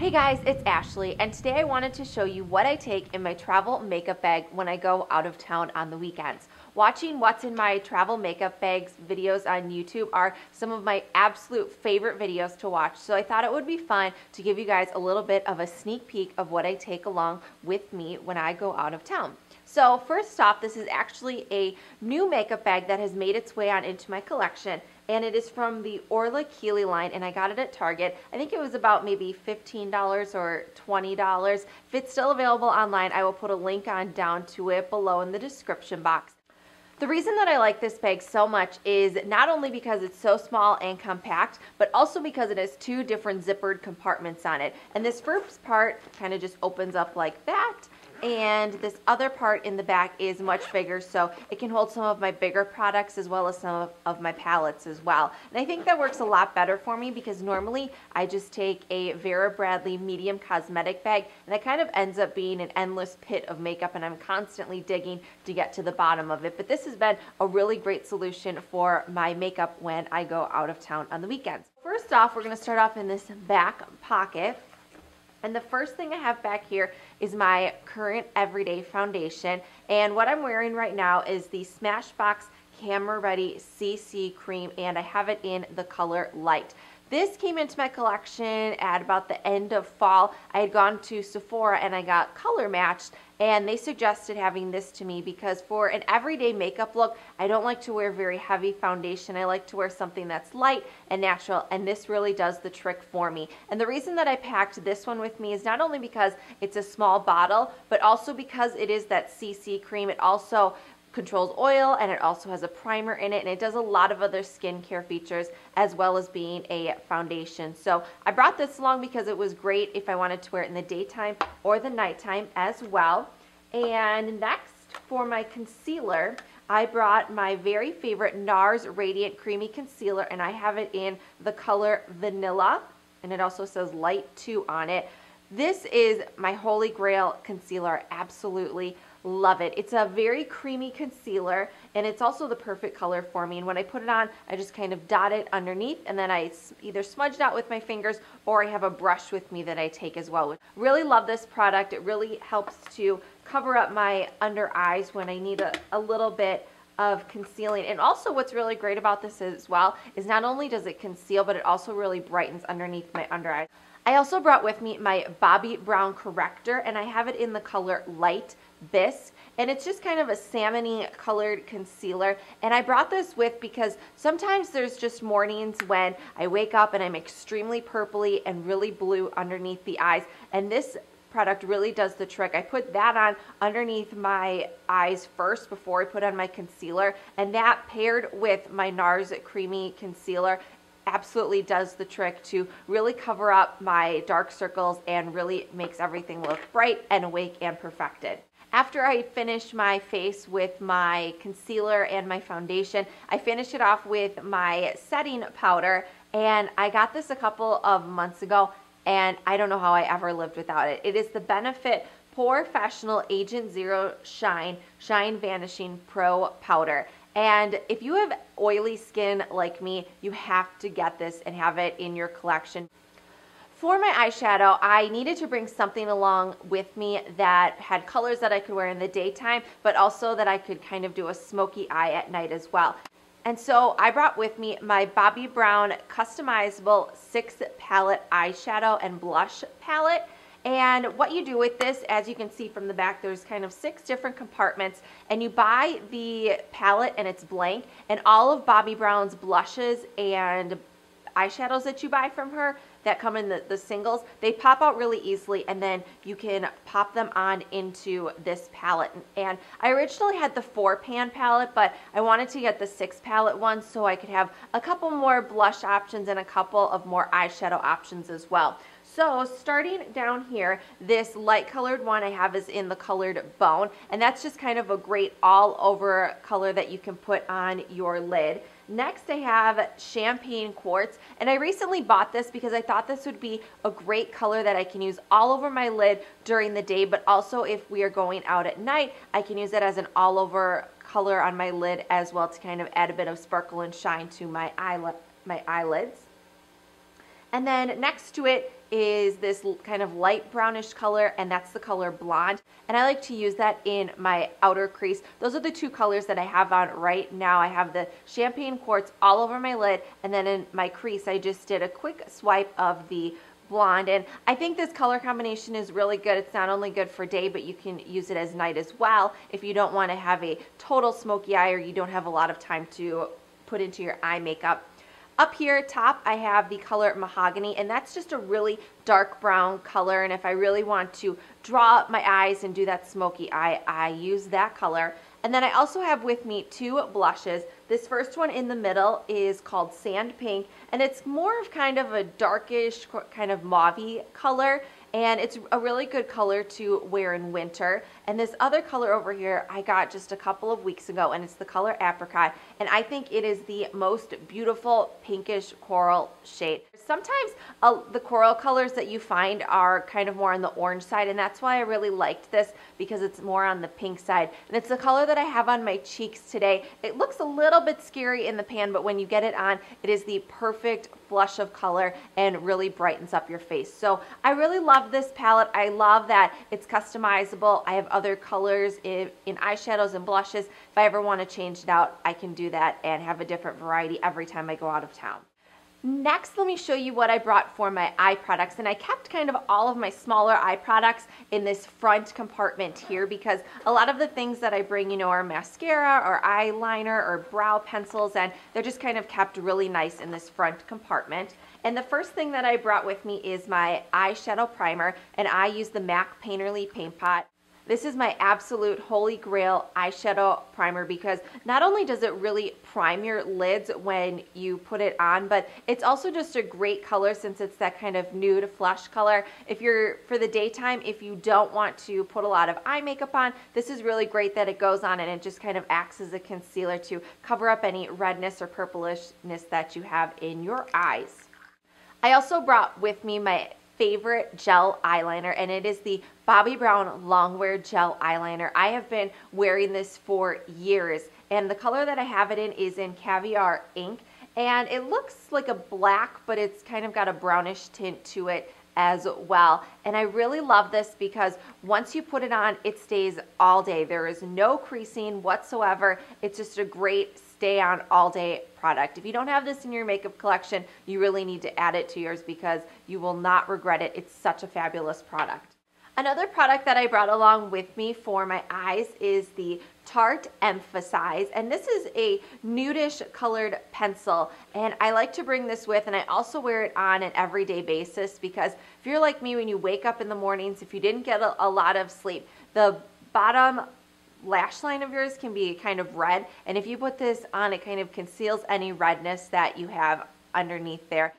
Hey guys, it's Ashley, and today I wanted to show you what I take in my travel makeup bag when I go out of town on the weekends. Watching what's in my travel makeup bags videos on YouTube are some of my absolute favorite videos to watch, so I thought it would be fun to give you guys a little bit of a sneak peek of what I take along with me when I go out of town. So first off, this is actually a new makeup bag that has made its way on into my collection, and it is from the Orla Keely line, and I got it at Target. I think it was about maybe $15 or $20. If it's still available online, I will put a link on down to it below in the description box. The reason that I like this bag so much is not only because it's so small and compact, but also because it has two different zippered compartments on it. And this first part kind of just opens up like that, and this other part in the back is much bigger, so it can hold some of my bigger products as well as some of my palettes as well. And I think that works a lot better for me because normally I just take a Vera Bradley medium cosmetic bag, and it kind of ends up being an endless pit of makeup, and I'm constantly digging to get to the bottom of it. But this has been a really great solution for my makeup when I go out of town on the weekends. First off, we're going to start off in this back pocket. And the first thing I have back here is my current everyday foundation. And what I'm wearing right now is the Smashbox Camera Ready CC Cream, and I have it in the color Light. This came into my collection at about the end of fall. I had gone to Sephora and I got color matched, and they suggested having this to me because for an everyday makeup look, I don't like to wear very heavy foundation. I like to wear something that's light and natural, and this really does the trick for me. And the reason that I packed this one with me is not only because it's a small bottle, but also because it is that CC cream. It also controls oil, and it also has a primer in it, and it does a lot of other skincare features as well as being a foundation. So I brought this along because it was great if I wanted to wear it in the daytime or the nighttime as well. And next, for my concealer, I brought my very favorite NARS Radiant Creamy Concealer, and I have it in the color Vanilla, and it also says Light 2 on it. This is my holy grail concealer. Absolutely love it. It's a very creamy concealer, and it's also the perfect color for me. And when I put it on, I just kind of dot it underneath, and then I either smudge it out with my fingers, or I have a brush with me that I take as well. Really love this product. It really helps to cover up my under eyes when I need a little bit of concealing. And also what's really great about this as well is not only does it conceal, but it also really brightens underneath my under eyes. I also brought with me my Bobbi Brown corrector, and I have it in the color Light Bisque, and it's just kind of a salmony colored concealer. And I brought this with because sometimes there's just mornings when I wake up and I'm extremely purpley and really blue underneath the eyes, and this product really does the trick. I put that on underneath my eyes first before I put on my concealer, and that paired with my NARS Creamy Concealer absolutely does the trick to really cover up my dark circles and really makes everything look bright and awake and perfected. After I finish my face with my concealer and my foundation, I finish it off with my setting powder, and I got this a couple of months ago, and I don't know how I ever lived without it. It is the Benefit Porefessional Agent Zero Shine Vanishing Pro Powder. And if you have oily skin like me, you have to get this and have it in your collection. For my eyeshadow, I needed to bring something along with me that had colors that I could wear in the daytime, but also that I could kind of do a smoky eye at night as well. And so I brought with me my Bobbi Brown Customizable 6 Palette Eyeshadow and Blush Palette. And what you do with this, as you can see from the back, there's kind of 6 different compartments, and you buy the palette and it's blank, and all of Bobbi Brown's blushes and eyeshadows that you buy from her that come in the singles, they pop out really easily, and then you can pop them on into this palette. And I originally had the 4-pan palette, but I wanted to get the 6 palette one so I could have a couple more blush options and a couple of more eyeshadow options as well. So starting down here, this light colored one I have is in the colored Bone, and that's just kind of a great all over color that you can put on your lid. Next I have Champagne Quartz, and I recently bought this because I thought this would be a great color that I can use all over my lid during the day, but also if we are going out at night, I can use it as an all over color on my lid as well to kind of add a bit of sparkle and shine to my eyelids. And then next to it is this kind of light brownish color, and that's the color Blonde. And I like to use that in my outer crease. Those are the two colors that I have on right now. I have the Champagne Quartz all over my lid, and then in my crease, I just did a quick swipe of the Blonde. And I think this color combination is really good. It's not only good for day, but you can use it as night as well if you don't want to have a total smoky eye or you don't have a lot of time to put into your eye makeup. Up here top, I have the color Mahogany, and that's just a really dark brown color, and if I really want to draw up my eyes and do that smoky eye, I use that color. And then I also have with me two blushes. This first one in the middle is called Sand Pink, and it's more of kind of a darkish, kind of mauve-y color, and it's a really good color to wear in winter. And this other color over here I got just a couple of weeks ago, and it's the color Apricot, and I think it is the most beautiful pinkish coral shade. Sometimes the coral colors that you find are kind of more on the orange side, and that's why I really liked this, because it's more on the pink side. And it's the color that I have on my cheeks today. It looks a little bit scary in the pan, but when you get it on, it is the perfect flush of color and really brightens up your face. So I really love this palette. I love that it's customizable. I have other colors in eyeshadows and blushes. If I ever want to change it out, I can do that and have a different variety every time I go out of town. Next, let me show you what I brought for my eye products, and I kept kind of all of my smaller eye products in this front compartment here, because a lot of the things that I bring, you know, are mascara or eyeliner or brow pencils, and they're just kind of kept really nice in this front compartment. And the first thing that I brought with me is my eyeshadow primer, and I use the MAC Painterly Paint Pot. This is my absolute holy grail eyeshadow primer, because not only does it really prime your lids when you put it on, but it's also just a great color since it's that kind of nude flush color. If you're, for the daytime, if you don't want to put a lot of eye makeup on, this is really great that it goes on and it just kind of acts as a concealer to cover up any redness or purplishness that you have in your eyes. I also brought with me my favorite gel eyeliner, and it is the Bobbi Brown Longwear Gel Eyeliner. I have been wearing this for years, and the color that I have it in is in Caviar Ink, and it looks like a black, but it's kind of got a brownish tint to it as well. And I really love this because once you put it on, it stays all day. There is no creasing whatsoever. It's just a great stay on all day product. If you don't have this in your makeup collection, you really need to add it to yours because you will not regret it. It's such a fabulous product. Another product that I brought along with me for my eyes is the Tarte Emphaseyes, and this is a nudish colored pencil, and I like to bring this with, and I also wear it on an everyday basis because if you're like me, when you wake up in the mornings, if you didn't get a lot of sleep, the bottom lash line of yours can be kind of red, and if you put this on, it kind of conceals any redness that you have underneath there.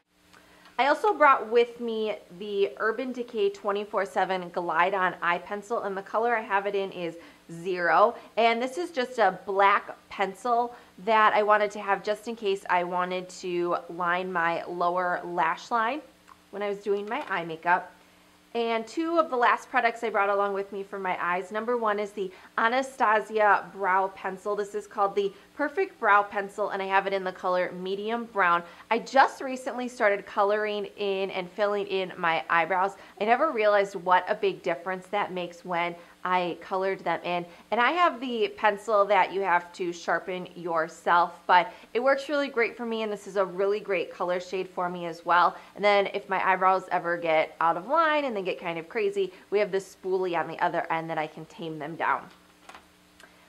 I also brought with me the Urban Decay 24/7 Glide On Eye Pencil, and the color I have it in is 0. And this is just a black pencil that I wanted to have just in case I wanted to line my lower lash line when I was doing my eye makeup. And two of the last products I brought along with me for my eyes. Number one is the Anastasia Brow Pencil. This is called the Perfect Brow Pencil, and I have it in the color medium brown. I just recently started coloring in and filling in my eyebrows. I never realized what a big difference that makes when I colored them in. And I have the pencil that you have to sharpen yourself, but it works really great for me, and this is a really great color shade for me as well. And then if my eyebrows ever get out of line and they get kind of crazy, we have this spoolie on the other end that I can tame them down.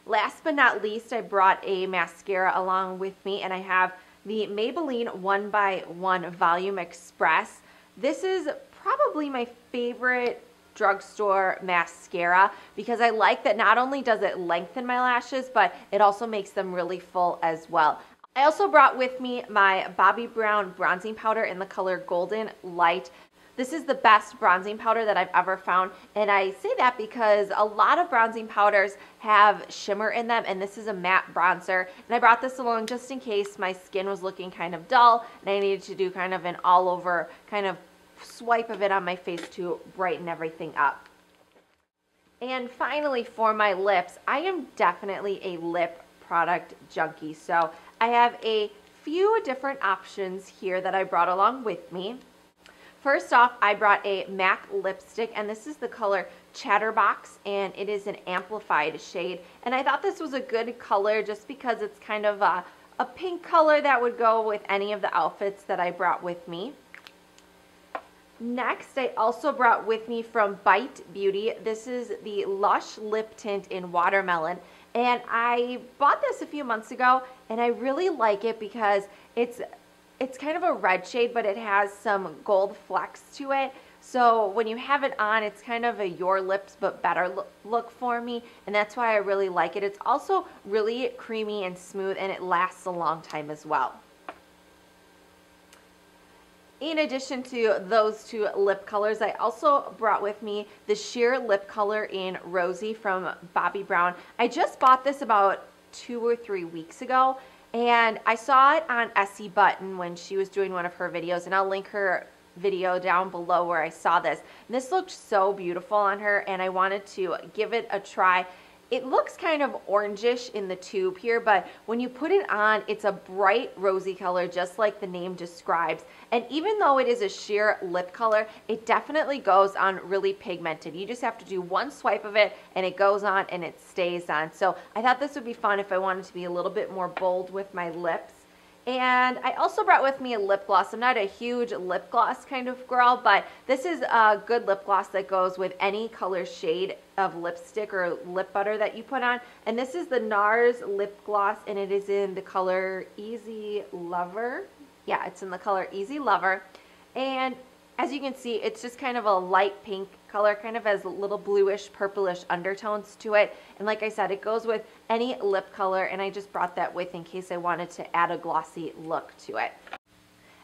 Last but not least, I brought a mascara along with me, and I have the Maybelline One by One Volume Express. This is probably my favorite drugstore mascara because I like that not only does it lengthen my lashes, but it also makes them really full as well. I also brought with me my Bobbi Brown bronzing powder in the color Golden Light. This is the best bronzing powder that I've ever found, and I say that because a lot of bronzing powders have shimmer in them, and this is a matte bronzer, and I brought this along just in case my skin was looking kind of dull and I needed to do kind of an all over kind of swipe of it on my face to brighten everything up. And finally, for my lips, I am definitely a lip product junkie, so I have a few different options here that I brought along with me. First off, I brought a MAC lipstick, and this is the color Chatterbox, and it is an amplified shade. And I thought this was a good color just because it's kind of a pink color that would go with any of the outfits that I brought with me. Next, I also brought with me from Bite Beauty. This is the Lush Lip Tint in Watermelon. And I bought this a few months ago, and I really like it because it's kind of a red shade, but it has some gold flecks to it. So when you have it on, it's kind of a your lips but better look for me, and that's why I really like it. It's also really creamy and smooth, and it lasts a long time as well. In addition to those two lip colors, I also brought with me the sheer lip color in Rosy from Bobbi Brown. I just bought this about 2 or 3 weeks ago, and I saw it on Essie Button when she was doing one of her videos, and I'll link her video down below where I saw this. And this looked so beautiful on her, and I wanted to give it a try. It looks kind of orangish in the tube here, but when you put it on, it's a bright rosy color, just like the name describes. And even though it is a sheer lip color, it definitely goes on really pigmented. You just have to do one swipe of it, and it goes on and it stays on. So I thought this would be fun if I wanted to be a little bit more bold with my lips. And I also brought with me a lip gloss. I'm not a huge lip gloss kind of girl, but this is a good lip gloss that goes with any color shade of lipstick or lip butter that you put on. And this is the NARS lip gloss, and it is in the color Easy Lover. Yeah, it's in the color Easy Lover. And as you can see, it's just kind of a light pink color, kind of has little bluish, purplish undertones to it. And like I said, it goes with any lip color, and I just brought that with in case I wanted to add a glossy look to it.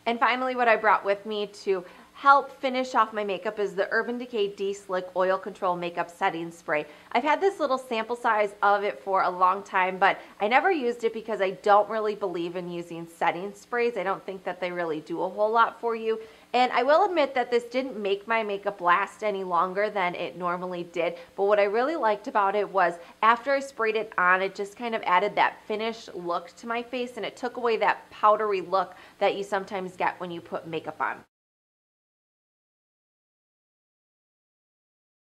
And finally, what I brought with me to help finish off my makeup is the Urban Decay De-Slick Oil Control Makeup Setting Spray. I've had this little sample size of it for a long time, but I never used it because I don't really believe in using setting sprays. I don't think that they really do a whole lot for you. And I will admit that this didn't make my makeup last any longer than it normally did, but what I really liked about it was after I sprayed it on, it just kind of added that finished look to my face, and it took away that powdery look that you sometimes get when you put makeup on.